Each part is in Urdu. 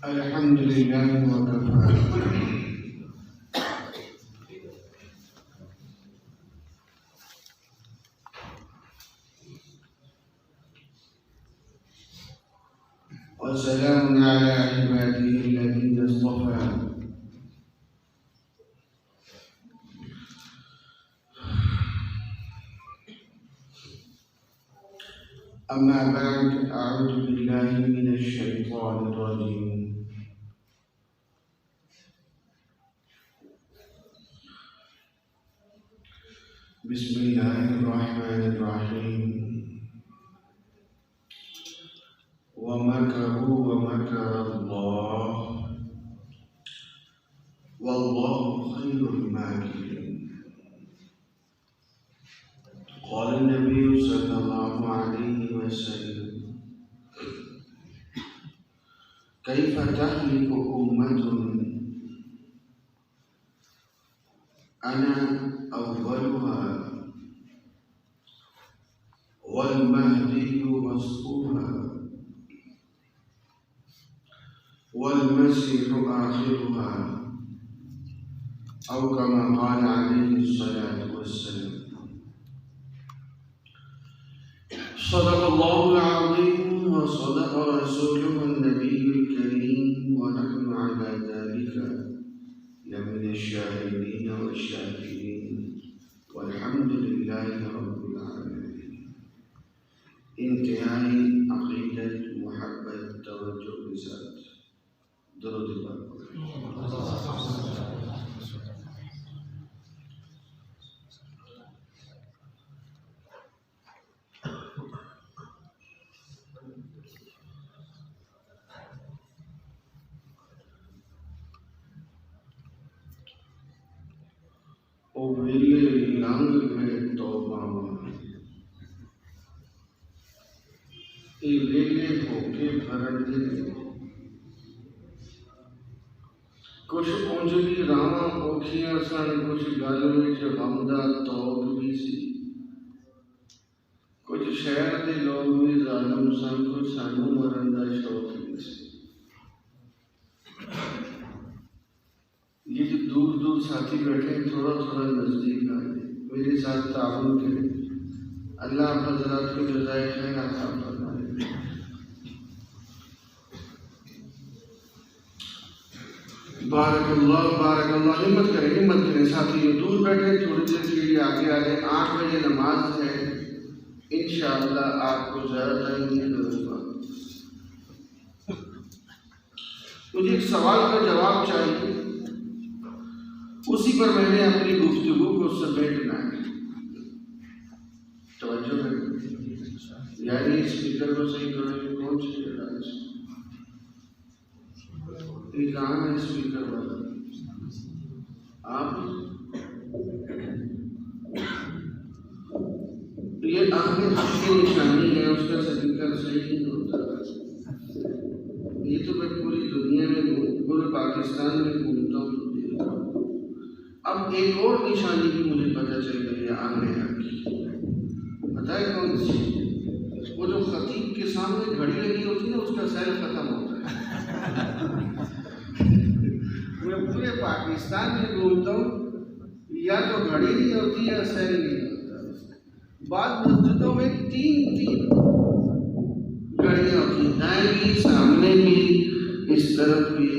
الحمد لله وكفى وسلام على عباده الذين اصطفى. أما بعد، أعوذ بالله من الشيطان الرجيم. بسم الله الرحمن الرحيم. ومكروا ومكر الله والله خير الماكرين. قال النبي صلى الله عليه وسلم: كيف تهلك أمة أنا أولها والمهدي وسطها والمسيح آخرها، أو كما قال عليه الصلاة والسلام. صدق الله العظيم وصدق رسوله النبي الكريم، ونحن على ذلك لمن الشاهدين والشاكرين، والحمد لله رب العالمين. انتہائی عقیدت، محبت، توجہ کے ساتھ درود پاک پڑھیں. او ویلے لنگ میں توبہ اے ویلے ہو کے فرندے کچھ اونجلی راواں اوکھیاں سن، کچھ گل وچ غم دا توق بھی سی، کچھ شہر دے لوگ بھی ظالم سن، کچھ سانو مرن دا شوق بھی سی. یہ جو دور دور ساتھی بیٹھے ہیں، تھوڑا تھوڑا نزدیک آئے، میرے ساتھ تعاون کریں. اللہ آپ حضرات کو جزائے خیر عطا فرمائے. بارک اللہ بارک اللہ. ہمت کریں ساتھی. دور بیٹھے تھوڑی دیر کے لیے آگے آ جائیں. 8 بجے نماز ہے، انشاءاللہ آپ کو زیادہ ٹائم نہیں لگے گا. مجھے ایک سوال کا جواب چاہیے، اسی پر میں نے اپنی گفتگو کو سمیٹنا ہے. توجہ ہے یعنی اسپیکر کو صحیح کرو. یہ کون سی جگہ ہے؟ یہ کہاں ہے اسپیکر والا؟ آپ یہ آگے حق کی نشانی ہے، اس کا اسپیکر صحیح نہیں ہوتا. یہ تو میں پوری دنیا میں پورے پاکستان میں گھومتا ہوں. اب ایک اور نشانی بھی مجھے پتہ چل گئی ہے آگے کی. پتہ ہے کون سی؟ وہ جو خطیب کے سامنے گھڑی لگی ہوتی ہے، اس کا سیل ختم ہوتا ہے. میں پورے پاکستان میں گھومتا ہوں، یا تو گھڑی نہیں ہوتی یا سیل نہیں ہوتا. بعض مسجدوں میں 3 گھڑیاں ہوتی ہیں، دائیں بھی، سامنے بھی، اس طرف بھی،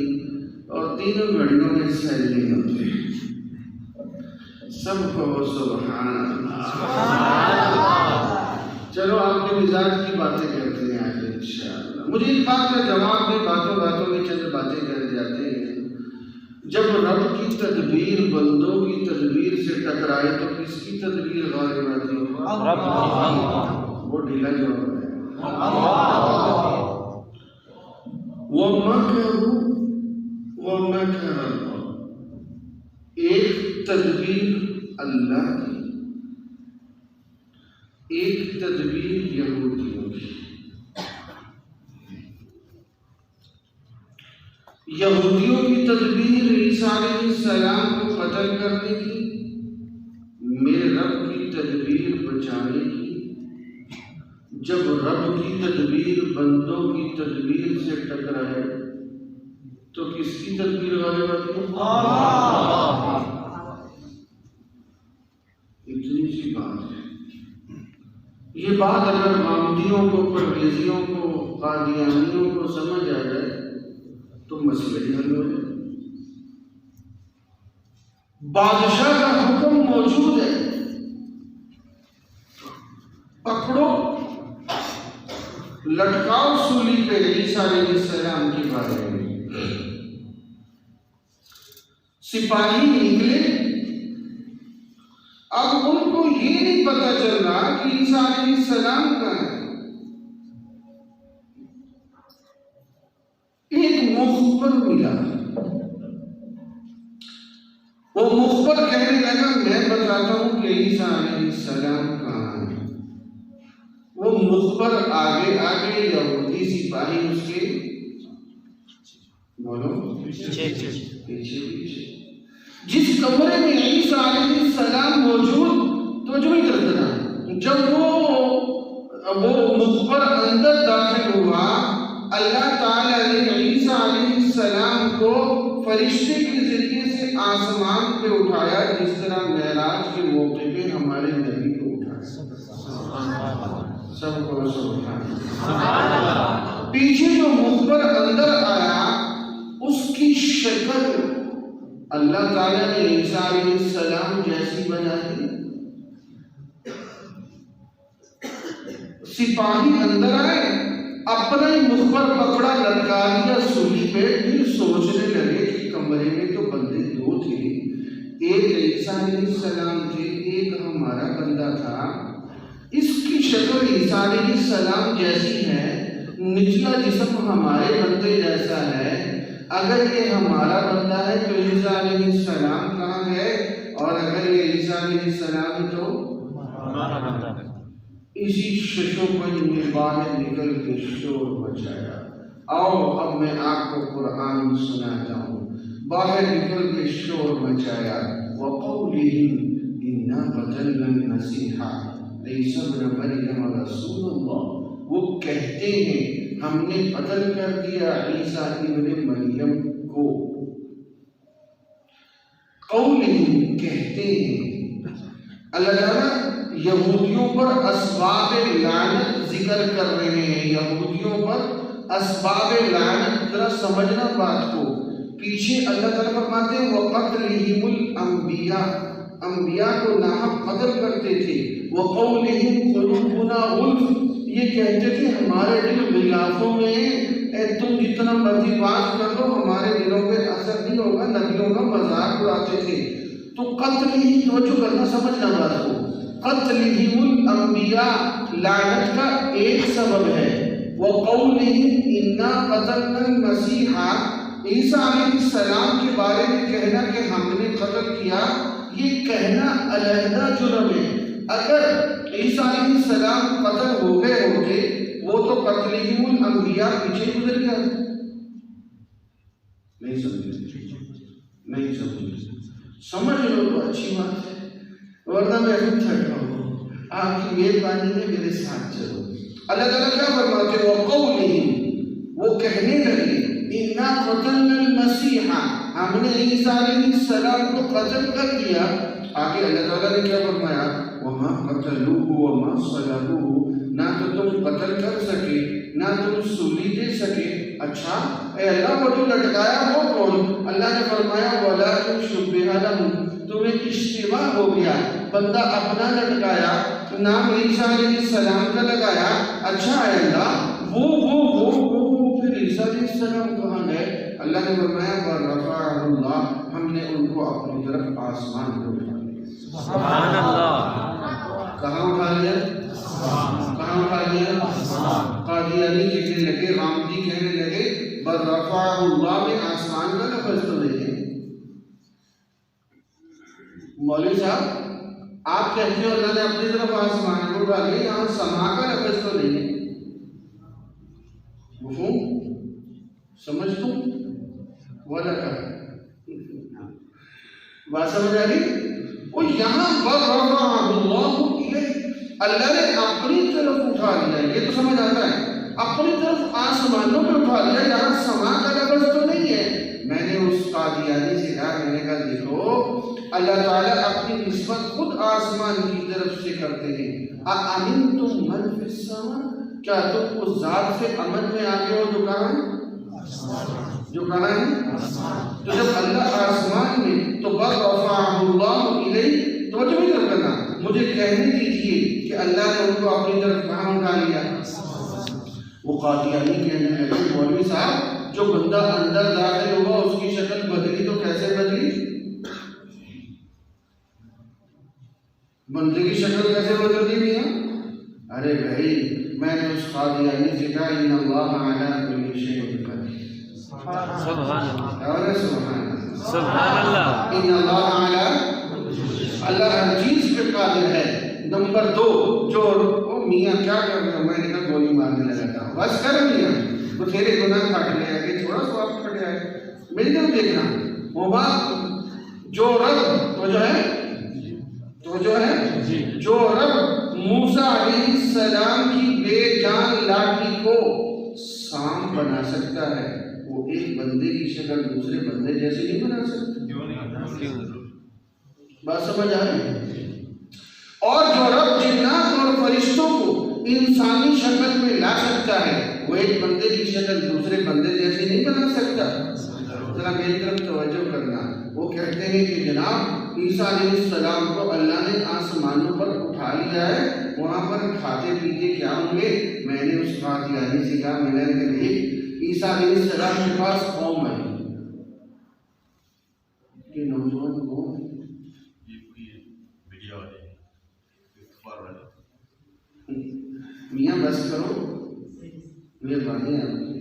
اور تینوں گھڑیوں میں سیل نہیں ہوتے. سب کو سبحان اللہ. چلو آپ کے مزاج کی باتیں کرتے ہیں آج انشاءاللہ. مجھے اس بات کا جواب بھی باتوں باتوں میں چند باتیں کر جاتے ہیں. جب رب کی تدبیر بندوں کی تدبیر سے ٹکرائے تو کس کی تدبیر غالب آتی ہے؟ وہ ڈھیلا جواب ہے. وَمَكَرُوا وَمَكَرَ اللَّهُ. ایک تدبیر اللہ کی، ایک تدبیر یہودیوں کی. یہودیوں کی تدبیر عیسیٰ علیہ السلام کو قتل کرنے کی، میرے رب کی تدبیر بچانے کی. جب رب کی تدبیر بندوں کی تدبیر سے ٹکرائے تو کس کی تدبیر غالب آتی ہے؟ اتنی سی بات ہے. یہ بات اگر محمدیوں کو، پرویزیوں کو، قادیانیوں کو سمجھ آ جائے تو مسئلہ ہی حل ہو جائے. بادشاہ کا حکم موجود ہے، پکڑو لٹکاؤ سولی پہ عیسیٰ علیہ السلام کے بارے میں. سپاہی نکلے، اب ان کو یہ نہیں پتا چل رہا کہ عیسیٰ علیہ السلام کا ہے. ایک مخبر ملا، وہ مخبر کہنے لگا میں بتاتا ہوں کہ عیسیٰ علیہ السلام کہاں ہے. وہ مخبر آگے آگے یہودی سپاہی اس کے بولو پیچھے پیچھے. جس کمرے میں عیسیٰ علیہ السلام موجود، توجہ نہیں کرتے نا، جب وہ مخبر اندر داخل ہوا، اللہ تعالیٰ نے عیسیٰ علیہ السلام کو فرشتے کے ذریعے سے آسمان پہ اٹھایا، جس طرح معراج کے موقع پہ ہمارے نبی کو اٹھایا. سب کو سبحان اللہ. پیچھے جو مخبر اندر آیا اس کی شکل اللہ تعالیٰ نے عیسیٰ علیہ السلام جیسی بنا دی. سپاہی اندر آئے، اپنا ہی مخبر پکڑا، لٹکا دیا سولی پہ. پھر سوچنے لگے کہ کمرے میں تو بندے دو تھے، ایک عیسیٰ علیہ السلام تھے، ایک ہمارا بندہ تھا. اس کی شکل عیسیٰ علیہ السلام جیسی ہے، نچلا جسم ہمارے بندے جیسا ہے. اگر یہ ہمارا بندہ ہے تو عیسیٰ علیہ السلام کہاں ہے؟ اور اگر یہ عیسیٰ علیہ السلام ہے تو ہمارا بندہ ہے. اسی ششو پنج میں باہر نکل کے شور مچایا. آؤ اب میں آپ کو قرآن سناتا ہوں. باہر نکل کے شور مچایا. وَقَوْلِهِمْ إِنَّا قَتَلْنَا الْمَسِيحَ عِيسَى ابْنَ مَرْيَمَ رَسُولَ اللَّهِ. وہ کہتے ہیں ہم نے قتل کر دیا عیسیٰ ابن مریم کو. قولہم کہتے ہیں. اللہ تعالیٰ یہودیوں پر اسباب لعنت ذکر کر رہے ہیں. یہودیوں پر اسباب لعنت، ذرا سمجھنا بات کو. پیچھے اللہ تعالیٰ فرماتے ہیں وَقَتْلِهِمُ الْأَنْبِيَاءَ، انبیاء کو ناحق قتل کرتے تھے. وَقَوْلِهِمْ قُلُوبُنَا غُلْفٌ، یہ کہتے تھے ہمارے دل غلافوں میں، تم جتنا مرضی بات کر لو ہمارے دلوں پہ اثر نہیں ہوگا. نبیوں کا مذاق اڑاتے تھے. تو قتل ہی توجہ کرنا، سمجھنا بات کو. قتلہم الانبیاء لعنت کا ایک سبب ہے. وقولہم انا قتلنا المسیح، عیسیٰ علیہ السلام کے بارے میں کہنا کہ ہم نے قتل کیا، یہ کہنا علیحدہ جرم ہے. اگر عیسیٰ علیہ السلام قتل ہو گئے ہوتے، وہ تو قتلہم الانبیاء پیچھے گزر گیا. نہیں سمجھے سمجھ لو تو اچھی بات ہے، ورنہ میں خود تھکا ہوں. آپ کی مہربانی ہے، میرے ساتھ چلو. اللہ تعالیٰ کیا فرماتے ہیں؟ وقولہم، وہ کہنے لگے انا قتلنا المسیح، ہم نے عیسیٰ علیہ السلام کو قتل کر دیا. آگے اللہ تعالیٰ نے کیا فرمایا؟ وما قتلوه وما صلبوه، نہ تو تم قتل کر سکے نہ تم سولی دے سکے. اچھا اے اللہ، وہ جو لٹکایا وہ کون؟ اللہ نے فرمایا ولکن شبہ لهم، تمہیں اشتباہ ہو گیا. بندہ اپنا لٹکایا، نام عیسیٰ علیہ السلام کا لگایا. اچھا اے اللہ، وہ پھر عیسیٰ علیہ السلام کہاں گئے؟ اللہ نے فرمایا ورفعہ اللہ، ہم نے ان کو اپنی طرف آسمان پہ اٹھا لیا. سبحان اللہ. کہاں اٹھا لیا؟ کہاں اٹھا لیا؟ قادیانی کہنے لگے، غامدی کہنے لگے ورفعہ اللہ میں آسمان کا لفظ تو نہیں ہے. مولوی صاحب آپ کہتے ہو اللہ نے اپنی طرف آسمان کو اٹھا لیا، یہاں سما کا لفظ تو نہیں ہے. مفہوم سمجھ تم والا کا بات سمجھ آ گئی؟ وہ یہاں ورفعہ اللہ الیہ، اللہ نے اپنی طرف اٹھا لیا. یہ تو سمجھ آتا ہے. اپنی طرف آسمانوں پہ اٹھا لیا جہاں سما کا لفظ تو نہیں ہے. میں نے اس قادیانی سے کہا، میں نے کہا دیکھو اللہ تعالیٰ اپنی نسبت خود آسمان کی طرف سے کرتے ہیں. اَأَمِنْتُم مَنْ فِي السَّمَاءِ، کیا تم اس ذات سے امن میں آگے ہو جو کہاں ہے؟ جو کہاں ہے؟ تو جب اللہ آسمان میں، تو بَلْ رَفَعَهُ اللَّهُ إِلَيْهِ، توجہ بھی کر کرنا، مجھے کہنے دیجئے کہ اللہ نے ان کو اپنی طرف کہاں اٹھا لیا. وہ قادیانی کہنے لگے مولوی صاحب جو بندہ اندر داخل ہوا اس کی شکل بدلی تو کیسے بدلی؟ بندے کی شکل کیسے بدل دی میاں؟ ارے بھائی میں نے اس قادیانی سے کہا ان اللہ علی کل شیء قدیر. سبحان اللہ، سبحان اللہ، ان اللہ علی، اللہ ہر چیز پہ قادر ہے. نمبر 2 جو میاں کیا کر رہے ہو؟ میں نے کہا گولی مارنے لگا تھا. بس کر میاں، وہ تیرے گناہ کھاٹ لے آئے، تھوڑا سا آپ کھٹے آئے، میری طرف دیکھنا. وہ بات جو رب، تو جو ہے جو رب موسیٰ علیہ السلام کی بے جان لاٹھی کو سام بنا سکتا ہے، وہ ایک بندے کی شکل دوسرے بندے جیسے نہیں بنا سکتا. بات سمجھ آ رہی ہے؟ اور جو رب جنات اور فرشتوں کو انسانی شکل میں لا سکتا ہے، وہ ایک بندے کی شکل دوسرے بندے جیسے نہیں بنا سکتا. ذرا میری طرف توجہ کرنا. وہ کہتے ہیں کہ جناب عیسیٰ علیہ السلام کو اللہ نے آسمانوں پر اٹھا لیا ہے، وہاں پر کھاتے پیتے کیا ہوں گے؟ میں نے اس قادیانی سے کہا، میں نے کہا عیسیٰ علیہ السلام کے پاس قوم ہے کہ نوجوان قوم میاں بس کرو، مہربانی ہے آپ کی.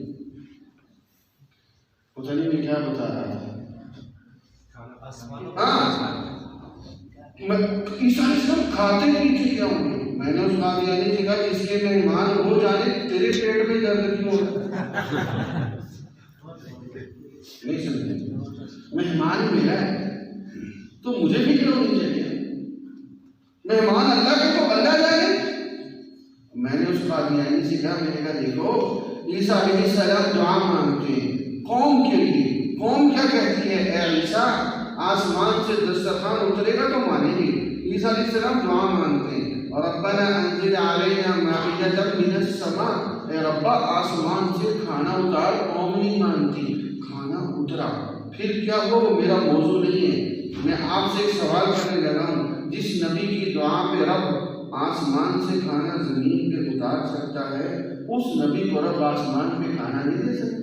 پتہ نہیں میں کیا بتا رہا تھا. ہاں عیسیٰ علیہ السلام کھاتے پیتے کیا ہوں گے؟ میں نے اس قادیانی سے کہا اس کے مہمان ہو جانے، تیرے پیٹ میں درد کیوں ہو رہا؟ نہیں سمجھے؟ مہمان میرا ہے تو مجھے فکر ہونی چاہیے. مہمان اللہ کے تو اللہ جانے. میں نے اس قادیانی سے کہا، میں نے کہا دیکھو عیسیٰ علیہ السلام دعا مانگتے ہیں قوم کے لیے. قوم کیا کہتی ہے؟ اے عیسیٰ آسمان سے دسترخوان اترے گا تو مانیں گے. عیسیٰ علیہ السلام دعا مانگتے ہیں اور ربنا انزل علینا مائدۃ من السماء، اے ربا آسمان سے کھانا اتار. قوم نہیں مانتی. کھانا اترا، پھر کیا ہوا؟ وہ میرا موضوع نہیں ہے. میں آپ سے ایک سوال کرنے لگا ہوں، جس نبی کی دعا پہ رب آسمان سے کھانا زمین پہ اتار سکتا ہے، اس نبی کو رب آسمان پہ کھانا نہیں دے سکتا.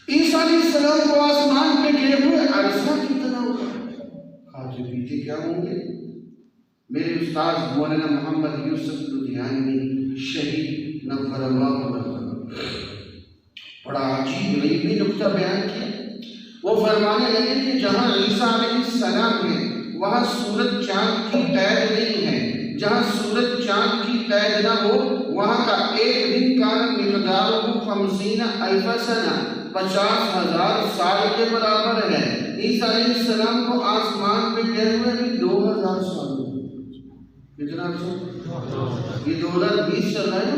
عیسیٰ علیہ السلام کو آسمان پہ گئے ہوئے عرصہ کتنا ہوگا؟ کھاتے پیتے کیا ہوں گے؟ میرے استاد مولانا محمد یوسف لدھیانوی شہید نور اللہ مرحبا بڑا عجیب علمی نکتہ بیان کیا. وہ فرمانے لگے کہ جہاں عیسیٰ علیہ السلام ہے وہاں سورج چاند کی قید نہیں ہے. جہاں سورج چاند کی قید نہ ہو وہاں کا ایک دن کا مقدار 50,000 سنہ، 50,000 سال کے برابر ہے. عیسیٰ علیہ السلام کو آسمان پہ گئے ہوئے بھی 2000 سال. کتنا عرصہ؟ یہ 2020 چل رہا ہے.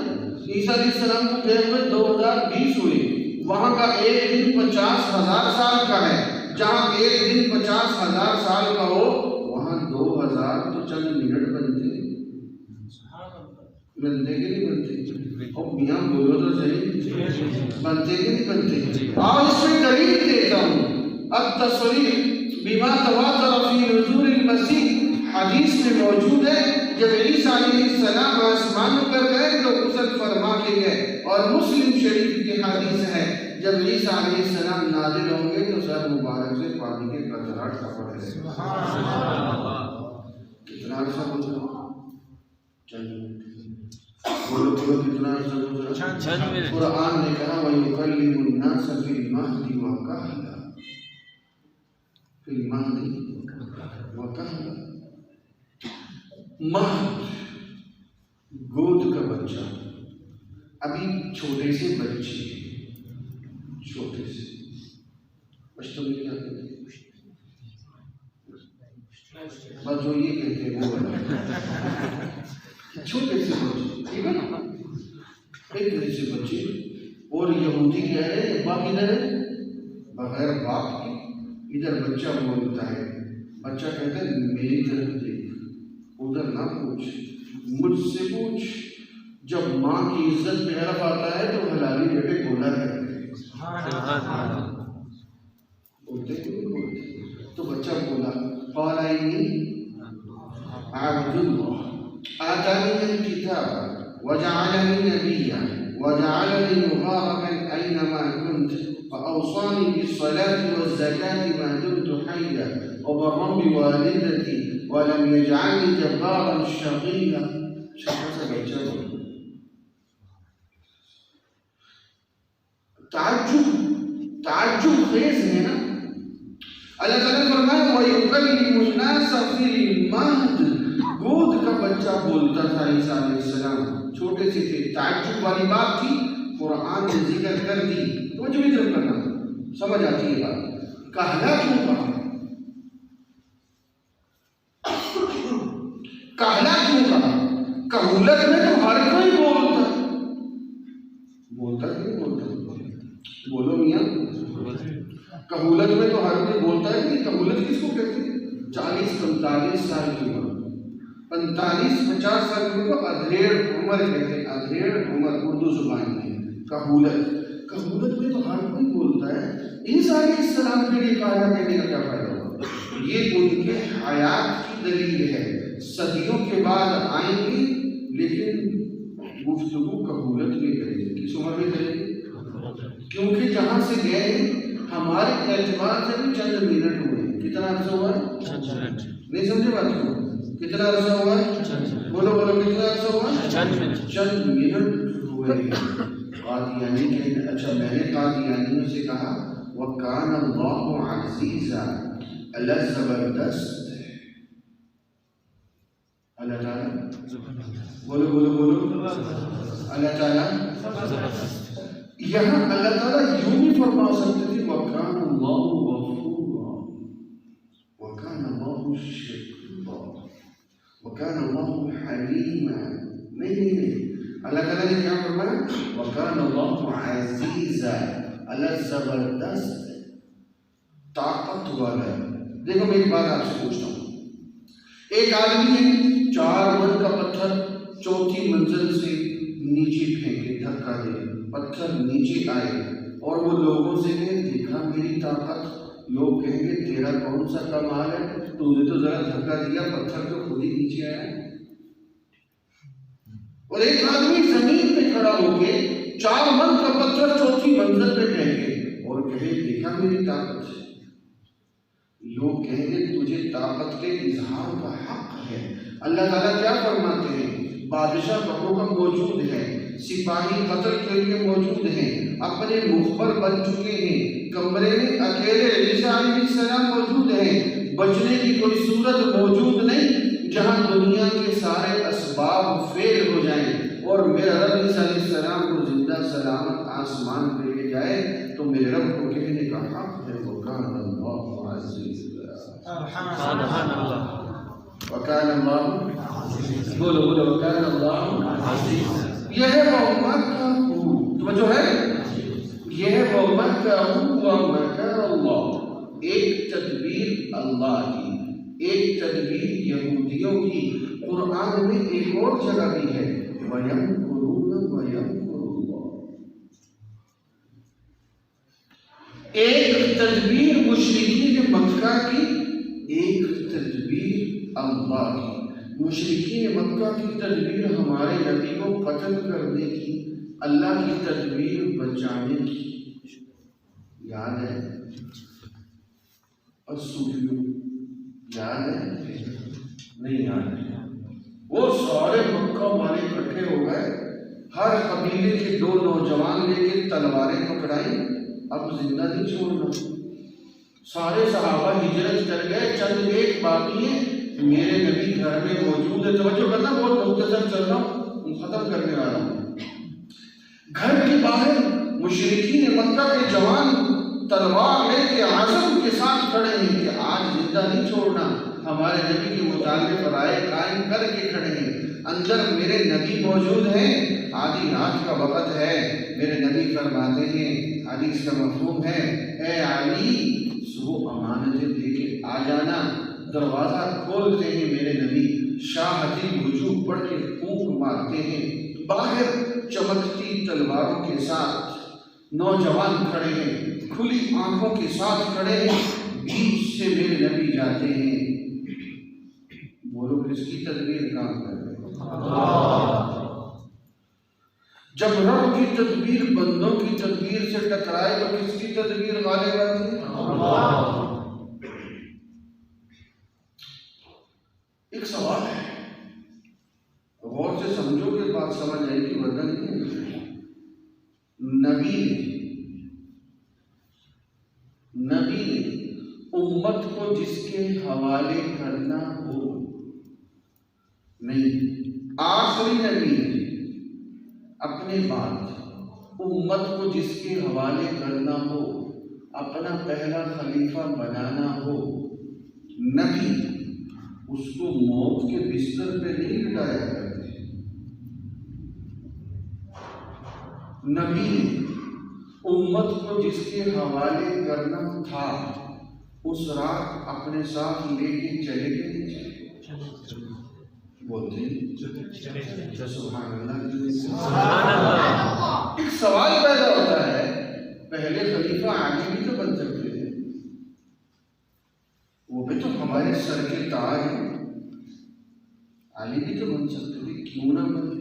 عیسیٰ علیہ السلام کو گئے ہوئے 2020 ہوئے. وہاں کا ایک دن 50,000 سال کا ہے. جہاں ایک دن 50,000 سال کا ہو وہاں 2000 تو چند منٹ بنتے ہیں. بنتے کہ نہیں بنتے؟ اور میاں بولو تو صحیح، بنتے کہ نہیں بنتے؟ آج اس میں دلیل دیتا ہوں. التصریح بما تواتر فی نزول المسیح حدیث میں موجود ہے. جب عیسیٰ علیہ السلام آسمانوں پر گئے تو غسل فرما کے گئے. اور مسلم شریف کی حدیث ہے جب عیسیٰ علیہ السلام نازل ہوں گے تو سر مبارک سے پانی کے قطرات ٹپک رہے. کتنا عرصہ گزرا؟ بولو کتنا عرصہ گزرا؟ قرآن نے کہا وَيُكَلِّمُ النَّاسَ فِي الْمَهْدِ وَكَهْلًا. فِي الْمَهْدِ وَكَهْلًا. مہد گود کا بچہ، ابھی چھوٹے سے بچے، چھوٹے سے پشتو میں کیا کہتے ہیں؟ بس جو یہ کہتے ہیں وہ چھوٹے سے بچے، ٹھیک ہے نا، ایک طرح سے بچے، اور یہودی کہہ رہے ہیں باپ ادھر ہے بغیر باپ کے، ادھر بچہ بولتا ہے، بچہ کہتا ہے میری طرف دیکھ، ادھر نہ پوچھ، مجھ سے پوچھ۔ جب ماں کی عزت میں حرف آتا ہے تو حلالی بیٹے بولا کرتے ہیں، بولتے کیوں نہیں بولتے؟ تو بچہ بولا قال انی عبد اللہ آتانی الکتاب وجعلنی نبیا وجعلنی مبارکا اینما کنت فاوصانی بالصلاة والزکاة ما دمت حیا وبرا بوالدتی ولم يجعلني جبارا شقیا۔ چھوٹا سا بچہ بولا، تعجب خیز ہے نا۔ اللہ تعالیٰ نے فرمایا وَيُكَلِّمُ النَّاسَ فِي الْمَهْدِ، گود کا بچہ بولتا تھا عیسیٰ علیہ السلام، چھوٹے سے تھے، تعجب والی بات تھی، قرآن نے ذکر کر دی، تو جو بھی طرف کرنا سمجھ آتی ہے بات۔ کہلا کیوں کہا؟ کہلا کیوں کہا؟ کہولت میں تو ہر کوئی بولتا بولتا کہ بولتا، بولو میاں، کہولت میں تو ہر کوئی بولتا ہے کہ کہولت کس کو کہتے ہیں؟ 40-45 سال کی عمر، 45-50 سال کی عمر کو ادھیڑ عمر کہتے ہیں، ادھیڑ عمر اردو زبان میں کہولت میں تو ہر کوئی بولتا ہے۔ عیسیٰ علیہ السلام کے لیے کہا کہنے کا کیا فائدہ ہوا؟ یہ ان کے حیات کی دلیل ہے، صدیوں کے بعد آئیں گے لیکن گفتگو کہولت میں کریں گے، کس عمر میں کریں گے؟ کیونکہ جہاں سے گئے ہمارے اعتبار سے بھی چند منٹ ہوئے، کتنا عرصہ ہوا ہے؟ نہیں سمجھے بات کو؟ کتنا عرصہ ہوا ہے؟ بولو کتنا عرصہ ہوا ہے؟ چند منٹ ہوئے ہیں۔ قادیانی کہتے، اچھا میں نے قادیانیوں سے کہا وَكَانَ اللَّهُ عَزِيزًا، اللہ زبردست ہے، اللہ تعالیٰ بولو اللہ تعالیٰ یہاں اللہ تعالیٰ یوں بھی فرما سکتے تھے وَكَانَ اللَّهُ غَفُورًا وَكَانَ اللَّهُ شَكُورًا وَكَانَ اللَّهُ حَلِيمًا، نہیں، اللہ تعالیٰ نے کیا فرمایا؟ وَكَانَ اللَّهُ عَزِيزًا، اللہ زبردست ہے، طاقت والا ہے۔ دیکھو میں ایک بات آپ سے پوچھتا ہوں، ایک آدمی نے 4 من کا پتھر 4تھی منزل سے نیچے پھینکے، دھکا دے، پتھر نیچے آئے اور وہ لوگوں سے کہے دیکھا میری طاقت، لوگ کہیں گے تیرا کون سا کمال ہے، تو نے تو ذرا دھکا دیا، پتھر تو خود ہی نیچے آیا۔ اور ایک آدمی زمین پہ کھڑا ہو کے 4 من کا پتھر 4تھی منزل پہ پھینکے اور کہے دیکھا میری طاقت ہے، لوگ کہیں گے تجھے طاقت کے اظہار کا حق ہے۔ اللہ تعالیٰ کیا فرماتے ہیں؟ بادشاہ بحکم موجود ہے، سپاہی قتل کے لیے موجود ہیں، اپنے مخبر بن چکے ہیں، کمرے میں اکیلے عیسیٰ علیہ السلام موجود ہیں، بچنے کی کوئی صورت موجود نہیں، جہاں دنیا کے سارے اسباب فیل ہو جائیں اور میرا رب عیسیٰ علیہ السلام کو زندہ سلامت آسمان پہ لے جائے تو میرے رب کو کہنے کا حق ہے وَكَانَ اللَّهُ عَزِيزًا، سبحان اللہ، وَكَانَ اللَّهُ، بولو وَكَانَ اللَّهُ عَزِيزًا۔ یہ ہے وَمَكَرُوا، توجہ ہے، یہ ہے وَمَكَرُوا وَمَكَرَ اللَّهُ، ایک تدبیر اللہ کی، ایک تدبیر یہودیوں کی۔ قرآن میں ایک اور جگہ بھی ہے وَيَمْكُرُونَ وَيَمْكُرُ اللَّهُ، ایک تدبیر مشرکین مکہ کی، ایک تدبیر اللہ کی۔ مشرکین مکہ کی تدبیر ہمارے نبی کو قتل کرنے کی، اللہ کی تدبیر بچانے کی، یاد ہے؟ اور صوفیوں یاد ہے؟ نہیں یاد ہے؟ وہ سارے مکہ والے اکٹھے ہو گئے، ہر قبیلے کے 2 نوجوان لے کے تلواریں پکڑائیں، اب زندہ نہیں چھوڑنا، سارے صحابہ ہجرت کر گئے، چند ایک باقی ہیں، میرے نبی گھر میں موجود ہے، توجہ کرنا، بہت مختصر چل رہا ہوں، ختم کرنے والا ہوں۔ گھر کے باہر مشرکین مکہ کے جوان تلوار لے کے عزم کے ساتھ کھڑے ہیں کہ آج زندہ نہیں چھوڑنا، ہمارے نبی کے مطالبے پر آئے قائم کر کے کھڑے ہیں۔ اندر میرے نبی موجود ہیں، آدھی رات کا وقت ہے، میرے نبی فرماتے ہیں، حدیث کا مفہوم ہے، اے علی وہ امانتیں لے کے آ جانا۔ دروازہ کھولتے ہیں میرے نبی، شاہدی وجوہ پڑھ کے پھونک مارتے ہیں، باہر چمکتی تلواروں کے ساتھ نوجوان کھڑے ہیں، کھلی آنکھوں کے ساتھ کھڑے ہیں، بیچ سے میرے نبی جاتے ہیں۔ بولو کس کی تدبیر کام کر رہے ہیں؟ جب رب کی تدبیر بندوں کی تدبیر سے ٹکرائے تو کس کی تدبیر غالب آتی ہے؟ ایک سوال ہے، غور سے سمجھو کہ بات سمجھ آئے گی ورنہ نہیں۔ نبی نے امت کو جس کے حوالے کرنا ہو، نہیں، آخری نبی نے اپنے بعد امت کو جس کے حوالے کرنا ہو، اپنا پہلا خلیفہ بنانا ہو، نبی اس کو موت کے بستر پہ نہیں لٹایا کرتے۔ نبی نے امت کو جس کے حوالے کرنا تھا اس رات اپنے ساتھ لے کے چلے گئے، بولتے ہیں سبحان اللہ۔ ایک سوال پیدا ہوتا ہے، پہلے خلیفہ علی بھی تو بن سکتے تھے، وہ بھی تو ہمارے سر کے تاج ہیں، علی بھی تو بن سکتے تھے، کیوں نہ بنے؟